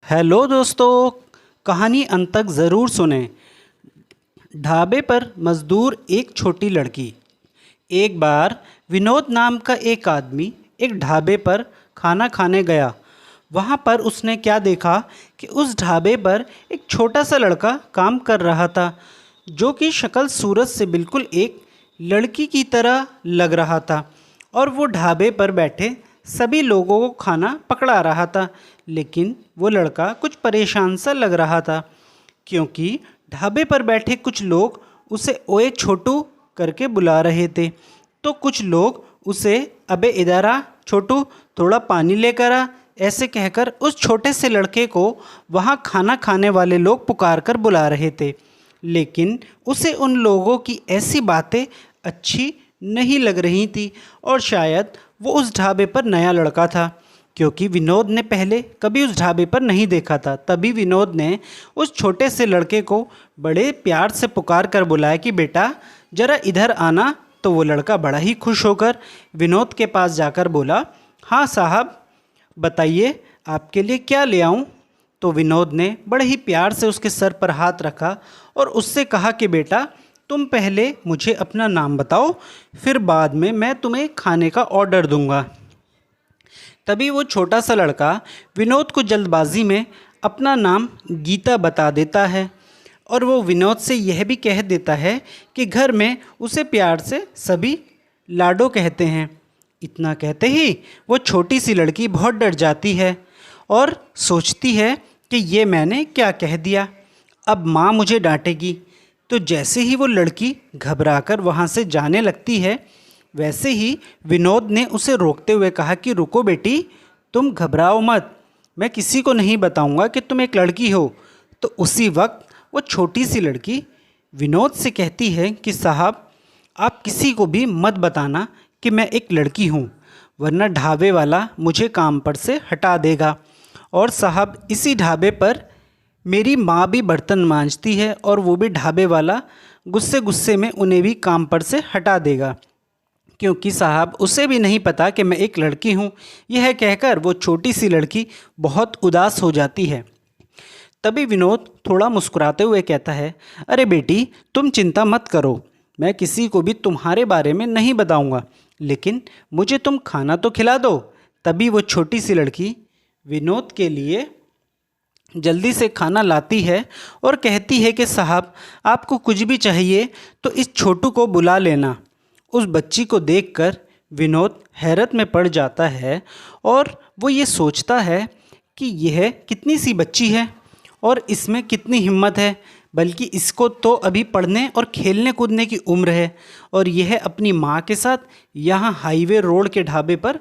Hello दोस्तों, कहानी अंत तक ज़रूर सुनें। ढाबे पर मज़दूर एक छोटी लड़की। एक बार विनोद नाम का एक आदमी एक ढाबे पर खाना खाने गया। वहाँ पर उसने क्या देखा कि उस ढाबे पर एक छोटा सा लड़का काम कर रहा था, जो कि शक्ल सूरत से बिल्कुल एक लड़की की तरह लग रहा था। और वो ढाबे पर बैठे सभी लोगों को खाना पकड़ा रहा था। लेकिन वो लड़का कुछ परेशान सा लग रहा था, क्योंकि ढाबे पर बैठे कुछ लोग उसे ओए छोटू करके बुला रहे थे। तो कुछ लोग उसे अबे इधर आ छोटू, थोड़ा पानी लेकर आ, ऐसे कहकर उस छोटे से लड़के को वहाँ खाना खाने वाले लोग पुकार कर बुला रहे थे। लेकिन उसे उन लोगों की ऐसी बातें अच्छी नहीं लग रही थी, और शायद वो उस ढाबे पर नया लड़का था, क्योंकि विनोद ने पहले कभी उस ढाबे पर नहीं देखा था। तभी विनोद ने उस छोटे से लड़के को बड़े प्यार से पुकार कर बुलाया कि बेटा ज़रा इधर आना। तो वो लड़का बड़ा ही खुश होकर विनोद के पास जाकर बोला, हाँ साहब बताइए आपके लिए क्या ले आऊँ। तो विनोद ने बड़े ही प्यार से उसके सर पर हाथ रखा और उससे कहा कि बेटा तुम पहले मुझे अपना नाम बताओ, फिर बाद में मैं तुम्हें खाने का ऑर्डर दूंगा। तभी वो छोटा सा लड़का विनोद को जल्दबाजी में अपना नाम गीता बता देता है, और वो विनोद से यह भी कह देता है कि घर में उसे प्यार से सभी लाडो कहते हैं। इतना कहते ही वो छोटी सी लड़की बहुत डर जाती है और सोचती है कि ये मैंने क्या कह दिया, अब माँ मुझे डांटेगी। तो जैसे ही वो लड़की घबराकर वहाँ से जाने लगती है, वैसे ही विनोद ने उसे रोकते हुए कहा कि रुको बेटी, तुम घबराओ मत, मैं किसी को नहीं बताऊंगा कि तुम एक लड़की हो। तो उसी वक्त वो छोटी सी लड़की विनोद से कहती है कि साहब आप किसी को भी मत बताना कि मैं एक लड़की हूँ, वरना ढाबे वाला मुझे काम पर से हटा देगा। और साहब इसी ढाबे पर मेरी माँ भी बर्तन मांजती है, और वो भी ढाबे वाला गुस्से गुस्से में उन्हें भी काम पर से हटा देगा, क्योंकि साहब उसे भी नहीं पता कि मैं एक लड़की हूँ। यह कहकर वो छोटी सी लड़की बहुत उदास हो जाती है। तभी विनोद थोड़ा मुस्कुराते हुए कहता है, अरे बेटी तुम चिंता मत करो, मैं किसी को भी तुम्हारे बारे में नहीं बताऊंगा, लेकिन मुझे तुम खाना तो खिला दो। तभी वो छोटी सी लड़की विनोद के लिए जल्दी से खाना लाती है और कहती है कि साहब आपको कुछ भी चाहिए तो इस छोटू को बुला लेना। उस बच्ची को देखकर विनोद हैरत में पड़ जाता है, और वो ये सोचता है कि यह कितनी सी बच्ची है और इसमें कितनी हिम्मत है, बल्कि इसको तो अभी पढ़ने और खेलने कूदने की उम्र है, और यह अपनी माँ के साथ यहाँ हाईवे रोड के ढाबे पर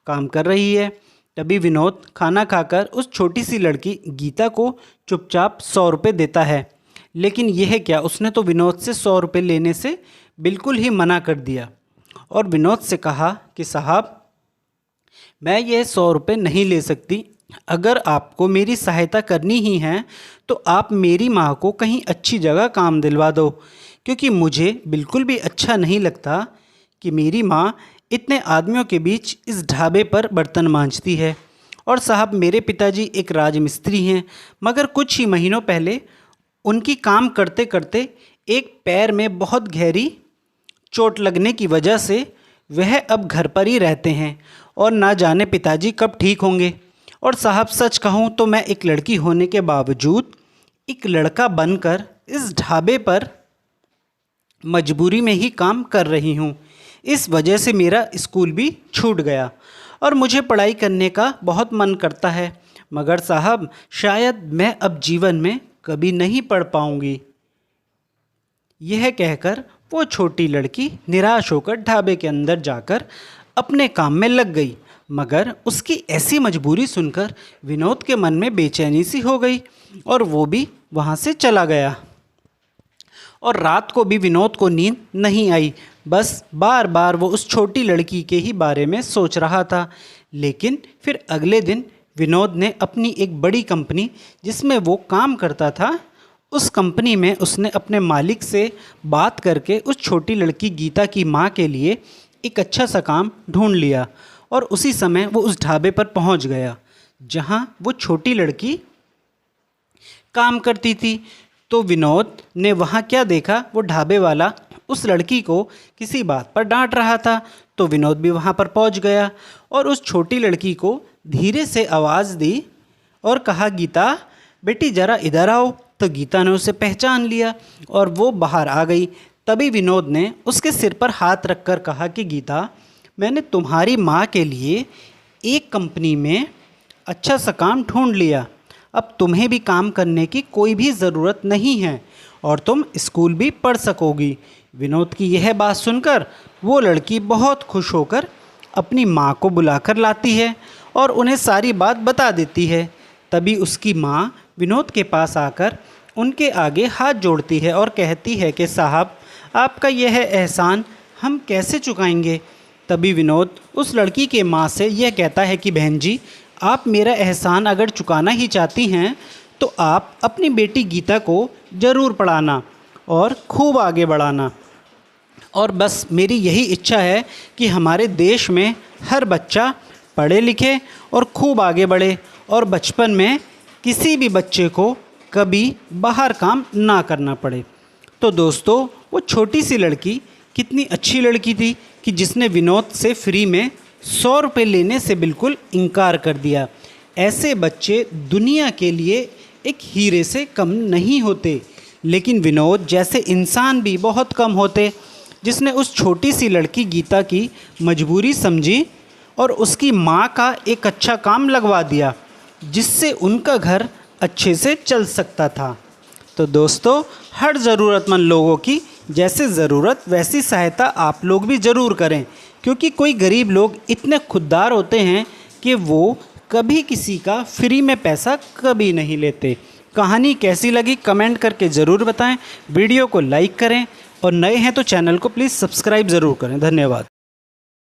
काम कर रही है। तभी विनोद खाना खाकर उस छोटी सी लड़की गीता को चुपचाप 100 रुपये देता है। लेकिन यह क्या, उसने तो विनोद से 100 रुपये लेने से बिल्कुल ही मना कर दिया, और विनोद से कहा कि साहब मैं ये 100 रुपये नहीं ले सकती, अगर आपको मेरी सहायता करनी ही है तो आप मेरी माँ को कहीं अच्छी जगह काम दिलवा दो, क्योंकि मुझे बिल्कुल भी अच्छा नहीं लगता कि मेरी माँ इतने आदमियों के बीच इस ढाबे पर बर्तन मांजती है। और साहब मेरे पिताजी एक राजमिस्त्री हैं, मगर कुछ ही महीनों पहले उनकी काम करते करते एक पैर में बहुत गहरी चोट लगने की वजह से वह अब घर पर ही रहते हैं, और ना जाने पिताजी कब ठीक होंगे। और साहब सच कहूँ तो मैं एक लड़की होने के बावजूद एक लड़का बनकर इस ढाबे पर मजबूरी में ही काम कर रही हूँ। इस वजह से मेरा स्कूल भी छूट गया और मुझे पढ़ाई करने का बहुत मन करता है, मगर साहब शायद मैं अब जीवन में कभी नहीं पढ़ पाऊँगी। यह कहकर वो छोटी लड़की निराश होकर ढाबे के अंदर जाकर अपने काम में लग गई, मगर उसकी ऐसी मजबूरी सुनकर विनोद के मन में बेचैनी सी हो गई, और वो भी वहाँ से चला गया। और रात को भी विनोद को नींद नहीं आई, बस बार बार वो उस छोटी लड़की के ही बारे में सोच रहा था। लेकिन फिर अगले दिन विनोद ने अपनी एक बड़ी कंपनी जिसमें वो काम करता था, उस कंपनी में उसने अपने मालिक से बात करके उस छोटी लड़की गीता की माँ के लिए एक अच्छा सा काम ढूंढ लिया, और उसी समय वो उस ढाबे पर पहुंच गया जहां वो छोटी लड़की काम करती थी। तो विनोद ने वहाँ क्या देखा, वो ढाबे वाला उस लड़की को किसी बात पर डांट रहा था। तो विनोद भी वहाँ पर पहुँच गया और उस छोटी लड़की को धीरे से आवाज़ दी और कहा, गीता बेटी ज़रा इधर आओ। तो गीता ने उसे पहचान लिया और वो बाहर आ गई। तभी विनोद ने उसके सिर पर हाथ रखकर कहा कि गीता, मैंने तुम्हारी माँ के लिए एक कंपनी में अच्छा सा काम ढूंढ लिया। अब तुम्हें भी काम करने की कोई भी ज़रूरत नहीं है और तुम स्कूल भी पढ़ सकोगी। विनोद की यह बात सुनकर वो लड़की बहुत खुश होकर अपनी माँ को बुलाकर लाती है और उन्हें सारी बात बता देती है। तभी उसकी माँ विनोद के पास आकर उनके आगे हाथ जोड़ती है और कहती है कि साहब, आपका यह एहसान हम कैसे चुकाएंगे। तभी विनोद उस लड़की के माँ से यह कहता है कि बहन जी, आप मेरा एहसान अगर चुकाना ही चाहती हैं तो आप अपनी बेटी गीता को ज़रूर पढ़ाना और खूब आगे बढ़ाना। और बस मेरी यही इच्छा है कि हमारे देश में हर बच्चा पढ़े लिखे और खूब आगे बढ़े और बचपन में किसी भी बच्चे को कभी बाहर काम ना करना पड़े। तो दोस्तों, वो छोटी सी लड़की कितनी अच्छी लड़की थी कि जिसने विनोद से फ्री में 100 रुपये लेने से बिल्कुल इनकार कर दिया। ऐसे बच्चे दुनिया के लिए एक हीरे से कम नहीं होते, लेकिन विनोद जैसे इंसान भी बहुत कम होते, जिसने उस छोटी सी लड़की गीता की मजबूरी समझी और उसकी माँ का एक अच्छा काम लगवा दिया, जिससे उनका घर अच्छे से चल सकता था। तो दोस्तों, हर ज़रूरतमंद लोगों की जैसे ज़रूरत वैसी सहायता आप लोग भी ज़रूर करें, क्योंकि कोई गरीब लोग इतने खुददार होते हैं कि वो कभी किसी का फ्री में पैसा कभी नहीं लेते। कहानी कैसी लगी कमेंट करके ज़रूर बताएं। वीडियो को लाइक करें और नए हैं तो चैनल को प्लीज़ सब्सक्राइब ज़रूर करें। धन्यवाद।